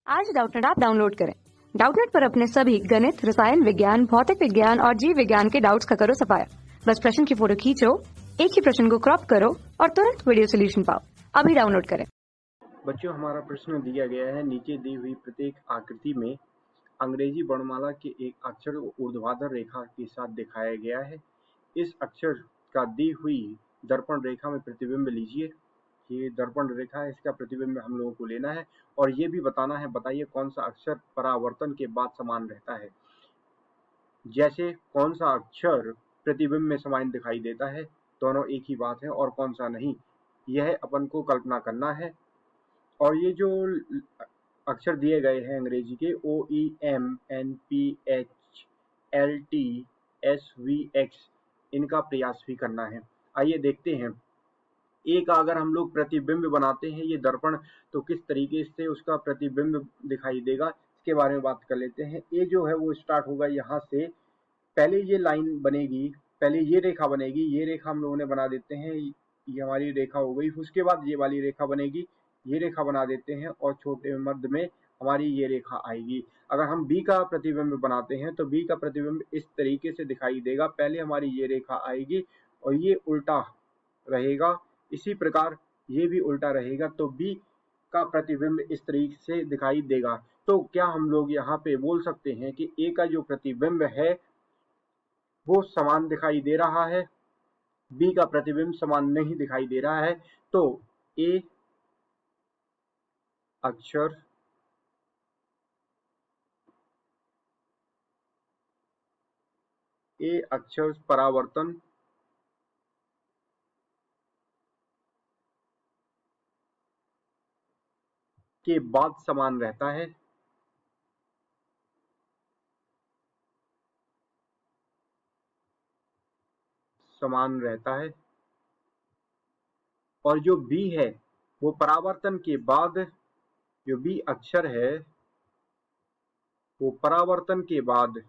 आज Doubtnut app download करें। Doubtnut पर अपने सभी गणित, रसायन विज्ञान, भौतिक विज्ञान और जीव विज्ञान के डाउट्स का करो सफाया। बस प्रश्न की फोटो खींचो, एक ही प्रश्न को क्रॉप करो और तुरंत वीडियो सोल्यूशन पाओ। अभी डाउनलोड करें। बच्चों, हमारा प्रश्न दिया गया है। नीचे दी हुई प्रत्येक आकृति में अंग्रेजी वर्णमाला के एक अक्षर को ऊर्ध्वाधर रेखा के साथ दिखाया गया है। इस अक्षर का दी हुई दर्पण रेखा में प्रतिबिंब लीजिए। ये दर्पण रेखा है, इसका प्रतिबिंब हम लोगों को लेना है और ये भी बताना है, बताइए कौन सा अक्षर परावर्तन के बाद समान रहता है। जैसे कौन सा अक्षर प्रतिबिंब में समान दिखाई देता है, दोनों एक ही बात है, और कौन सा नहीं, यह अपन को कल्पना करना है। और ये जो अक्षर दिए गए हैं अंग्रेजी के OEM, NP, H, LT, SVX, इनका प्रयास भी करना है। आइए देखते हैं। एक अगर हम लोग प्रतिबिंब बनाते हैं ये दर्पण, तो किस तरीके से उसका प्रतिबिंब दिखाई देगा, इसके बारे में बात कर लेते हैं। ये जो है वो स्टार्ट होगा यहाँ से। पहले ये लाइन बनेगी, पहले ये रेखा बनेगी, ये रेखा हम लोगों ने बना देते हैं, ये हमारी रेखा हो गई। उसके बाद ये वाली रेखा बनेगी, ये रेखा बना देते हैं और छोटे मध्य में हमारी ये रेखा आएगी। अगर हम बी का प्रतिबिंब बनाते हैं तो बी का प्रतिबिंब इस तरीके से दिखाई देगा। पहले हमारी ये रेखा आएगी और ये उल्टा रहेगा, इसी प्रकार ये भी उल्टा रहेगा, तो बी का प्रतिबिंब इस तरीके से दिखाई देगा। तो क्या हम लोग यहाँ पे बोल सकते हैं कि ए का जो प्रतिबिंब है वो समान दिखाई दे रहा है, बी का प्रतिबिंब समान नहीं दिखाई दे रहा है। तो ए अक्षर परावर्तन के बाद समान रहता है। समान रहता है। और जो बी है वो परावर्तन के बाद, जो बी अक्षर है वो परावर्तन के बाद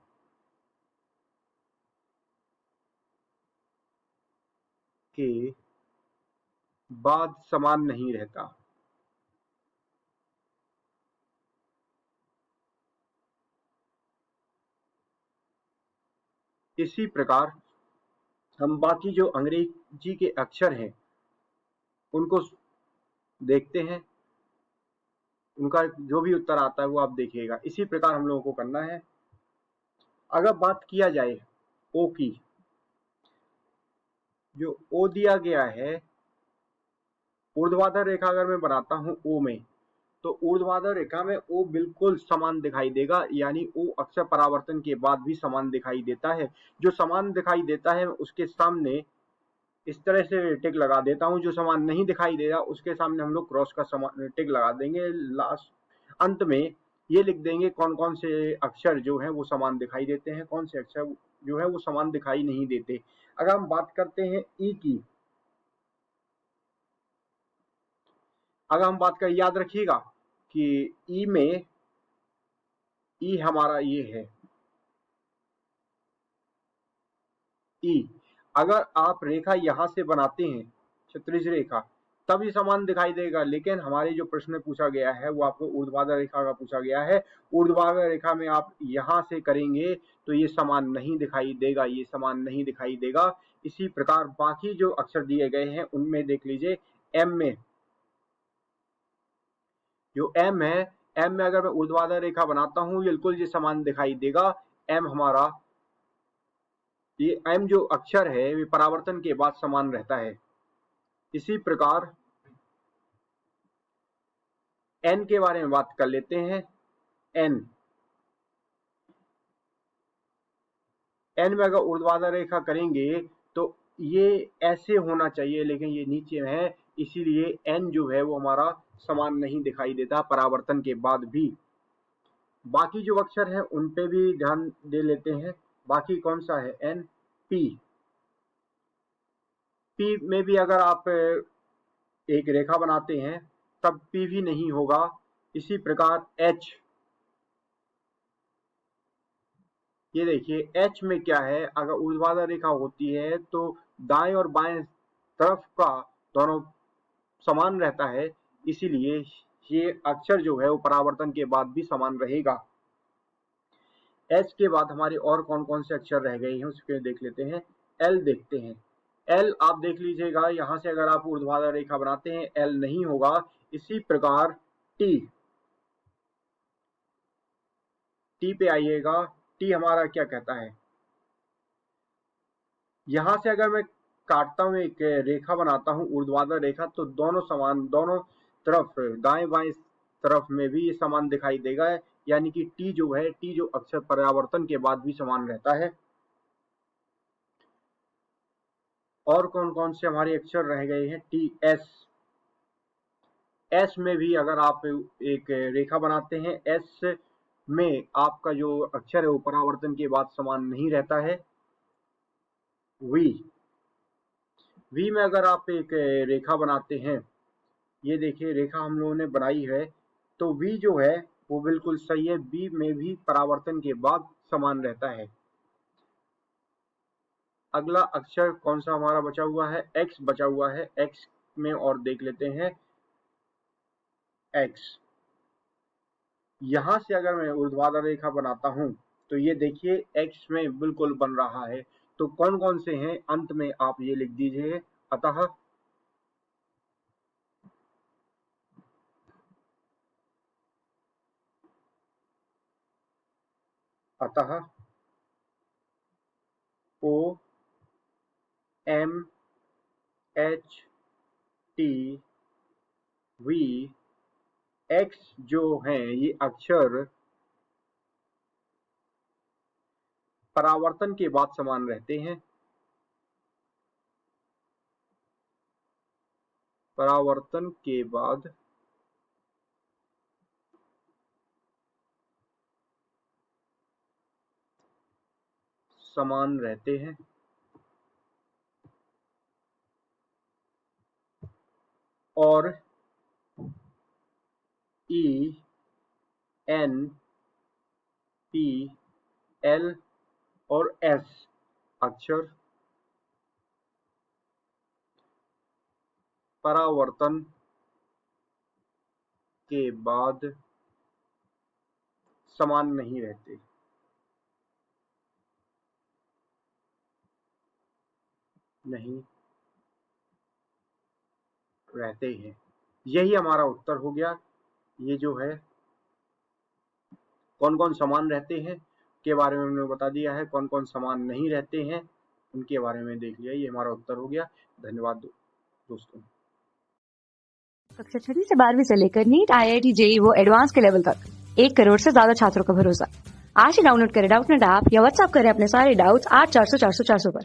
समान नहीं रहता। इसी प्रकार हम बाकी जो अंग्रेजी के अक्षर हैं उनको देखते हैं, उनका जो भी उत्तर आता है वो आप देखिएगा। इसी प्रकार हम लोगों को करना है। अगर बात किया जाए ओ की, जो ओ दिया गया है, ऊर्ध्वाधर रेखा अगर मैं बनाता हूं ओ में, तो ऊर्ध्वाधर रेखा में ओ बिल्कुल समान दिखाई देगा, यानी ओ अक्षर परावर्तन के बाद भी समान दिखाई देता है। जो समान दिखाई देता है उसके सामने इस तरह से टिक लगा देता हूं, जो समान नहीं दिखाई दे रहा उसके सामने हम लोग क्रॉस का समान टिक लगा देंगे। लास्ट अंत में ये लिख देंगे कौन कौन से अक्षर जो है वो समान दिखाई देते हैं, कौन से अक्षर जो है वो समान दिखाई नहीं देते। अगर हम बात करते हैं ई की, अगर हम बात करें, याद रखिएगा कि ई में, ई हमारा ये है ई। अगर आप रेखा यहां से बनाते हैं, क्षैतिज रेखा, तब ये समान दिखाई देगा। लेकिन हमारे जो प्रश्न पूछा गया है वो आपको ऊर्ध्वाधर रेखा का पूछा गया है। ऊर्ध्वाधर रेखा में आप यहां से करेंगे तो ये समान नहीं दिखाई देगा, ये समान नहीं दिखाई देगा। इसी प्रकार बाकी जो अक्षर दिए गए हैं उनमें देख लीजिए, एम में, जो एम है, एम में अगर मैं ऊर्ध्वाधर रेखा बनाता हूं बिल्कुल ये समान दिखाई देगा। एम हमारा, ये एम जो अक्षर है ये परावर्तन के बाद समान रहता है। इसी प्रकार एन के बारे में बात कर लेते हैं। एन में अगर ऊर्ध्वाधर रेखा करेंगे तो ये ऐसे होना चाहिए, लेकिन ये नीचे है, इसीलिए एन जो है वो हमारा समान नहीं दिखाई देता परावर्तन के बाद भी। बाकी जो अक्षर हैं उन पे भी ध्यान दे लेते हैं। बाकी कौन सा है, एन, पी। पी में भी अगर आप एक रेखा बनाते हैं तब पी भी नहीं होगा। इसी प्रकार एच, ये देखिए एच में क्या है, अगर ऊर्ध्वाधर रेखा होती है तो दाएं और बाएं तरफ का दोनों समान रहता है, इसीलिए ये अक्षर जो है वो परावर्तन के बाद भी समान रहेगा। एच के बाद हमारे और कौन कौन से अक्षर रह गए हैं उसके देख लेते हैं। एल देखते हैं। एल आप देख लीजिएगा, यहाँ से अगर आप ऊर्ध्वाधर रेखा बनाते हैं एल नहीं होगा। इसी प्रकार टी, टी पे आइएगा। टी हमारा क्या कहता है, यहां से अगर मैं काटता हूं एक रेखा बनाता हूं ऊर्ध्वाधर रेखा, तो दोनों समान, दोनों तरफ दाएं बाएं तरफ में भी ये समान दिखाई देगा। यानी कि टी जो है, टी जो अक्षर परावर्तन के बाद भी समान रहता है। और कौन कौन से हमारे अक्षर रह गए हैं, टी एस। एस में भी अगर आप एक रेखा बनाते हैं, एस में आपका जो अक्षर है वो परावर्तन के बाद समान नहीं रहता है। वी, वी में अगर आप एक रेखा बनाते हैं, ये देखिए रेखा हम लोगों ने बनाई है, तो वी जो है वो बिल्कुल सही है। वी में भी परावर्तन के बाद समान रहता है। अगला अक्षर कौन सा हमारा बचा हुआ है, एक्स बचा हुआ है। एक्स में और देख लेते हैं, एक्स, यहां से अगर मैं ऊर्ध्वाधर रेखा बनाता हूं तो ये देखिए एक्स में बिल्कुल बन रहा है। तो कौन कौन से हैं, अंत में आप ये लिख दीजिए। अतः अतः O M H T V X जो हैं ये अक्षर परावर्तन के बाद समान रहते हैं। परावर्तन के बाद समान रहते हैं। और ई एन पी एल और एस अक्षर परावर्तन के बाद समान नहीं रहते। नहीं रहते हैं। यही हमारा उत्तर हो गया। ये जो है कौन कौन समान रहते हैं के बारे में हमने बता दिया है, कौन कौन समान नहीं रहते हैं उनके बारे में देख लिया। ये हमारा उत्तर हो गया। धन्यवाद दोस्तों। कक्षा 6 से 12वीं से लेकर नीट, IIT, JEE वो एडवांस के लेवल तक 1 करोड़ से ज्यादा छात्रों का भरोसा। आज ही डाउनलोड करें डाउटनेट ऐप या व्हाट्सएप करें अपने सारे डाउट्स 8400 400 400 पर।